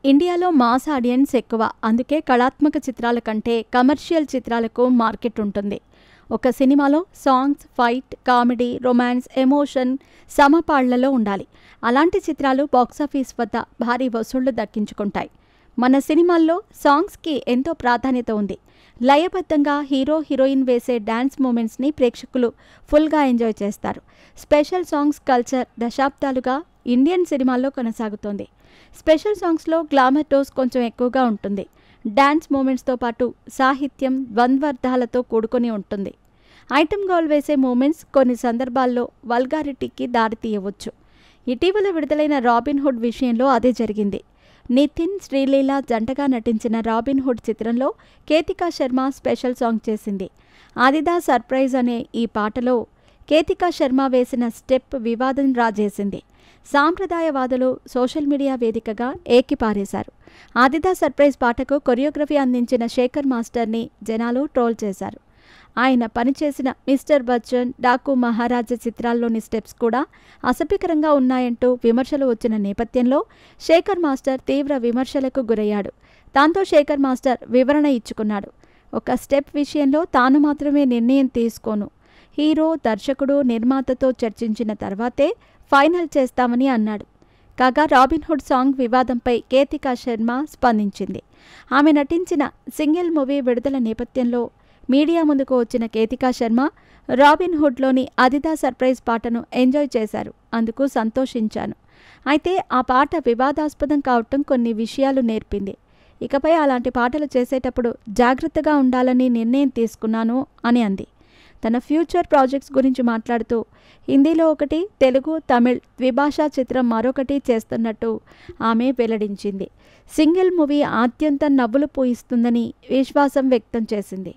ఇండియాలో mass audience ఎక్కువ. అందుకే కళాత్మక చిత్రాల కంటే కమర్షియల్ చిత్రాలకు మార్కెట్ ఉంటుంది. ఒక సినిమాలో songs, fight, comedy, romance, emotion సమపాళ్లలో ఉండాలి. అలాంటి చిత్రాలు బాక్సాఫీస్ వద్ద భారీ వసూళ్లు దక్కించుకుంటాయి. మన సినిమాల్లో సాంగ్స్కి ఎంతో ప్రాధాన్యత ఉంది. లయబద్ధంగా హీరో హీరోయిన్ వేసే డాన్స్ మూమెంట్స్ని ప్రేక్షకులు ఫుల్గా ఎంజాయ్ చేస్తారు. స్పెషల్ సాంగ్స్ కల్చర్ దశాబ్దాలుగా ఇండియన్ సినిమాల్లో కొనసాగుతోంది. స్పెషల్ సాంగ్స్లో గ్లామర్ డోస్ కొంచెం ఎక్కువగా ఉంటుంది. డాన్స్ మూమెంట్స్తో పాటు సాహిత్యం ద్వంద్వార్థాలతో కూడుకొని ఉంటుంది. ఐటమ్ గర్ల్ వేసే మూమెంట్స్ కొన్ని సందర్భాల్లో వల్గారిటీకి దారితీయవచ్చు. ఇటీవల విడుదలైన రాబిన్హుడ్ విషయంలో అదే జరిగింది. నితిన్, శ్రీలీల జంటగా నటించిన రాబిన్హుడ్ చిత్రంలో కేతికా శర్మ స్పెషల్ సాంగ్ చేసింది. ఆదిదా సర్ప్రైజ్ అనే ఈ పాటలో కేతికా శర్మ వేసిన స్టెప్ వివాదం రాజేసింది. సాంప్రదాయవాదులు సోషల్ మీడియా వేదికగా ఏకిపారేశారు. ఆదిదా సర్ప్రైజ్ పాటకు కొరియోగ్రఫీ అందించిన శేఖర్ మాస్టర్ని జనాలు ట్రోల్ చేశారు. ఆయన పనిచేసిన మిస్టర్ బచ్చన్, డాకు మహారాజా చిత్రాల్లోని స్టెప్స్ కూడా అసభ్యకరంగా ఉన్నాయంటూ విమర్శలు వచ్చిన నేపథ్యంలో శేఖర్ మాస్టర్ తీవ్ర విమర్శలకు గురయ్యాడు. దాంతో శేఖర్ మాస్టర్ వివరణ ఇచ్చుకున్నాడు. ఒక స్టెప్ విషయంలో తాను మాత్రమే నిర్ణయం తీసుకోను, హీరో, దర్శకుడు, నిర్మాతతో చర్చించిన తర్వాతే ఫైనల్ చేస్తామని అన్నాడు. కాగా రాబిన్హుడ్ సాంగ్ వివాదంపై కేతికా శర్మ స్పందించింది. ఆమె నటించిన సింగిల్ మూవీ విడుదల నేపథ్యంలో మీడియా ముందుకు వచ్చిన కేతికా శర్మ రాబిన్హుడ్లోని ఆదిదా సర్ప్రైజ్ పాటను ఎంజాయ్ చేశారు. అందుకు సంతోషించాను. అయితే ఆ పాట వివాదాస్పదం కావటం కొన్ని విషయాలు నేర్పింది. ఇకపై అలాంటి పాటలు చేసేటప్పుడు జాగ్రత్తగా ఉండాలని నిర్ణయం తీసుకున్నాను అని అంది. తన ఫ్యూచర్ ప్రాజెక్ట్స్ గురించి మాట్లాడుతూ హిందీలో ఒకటి, తెలుగు, తమిళ్ ద్విభాషా చిత్రం మరొకటి చేస్తున్నట్టు ఆమె వెల్లడించింది. సింగిల్ మూవీ ఆద్యంతం నవ్వులు పూయిస్తుందని విశ్వాసం వ్యక్తం చేసింది.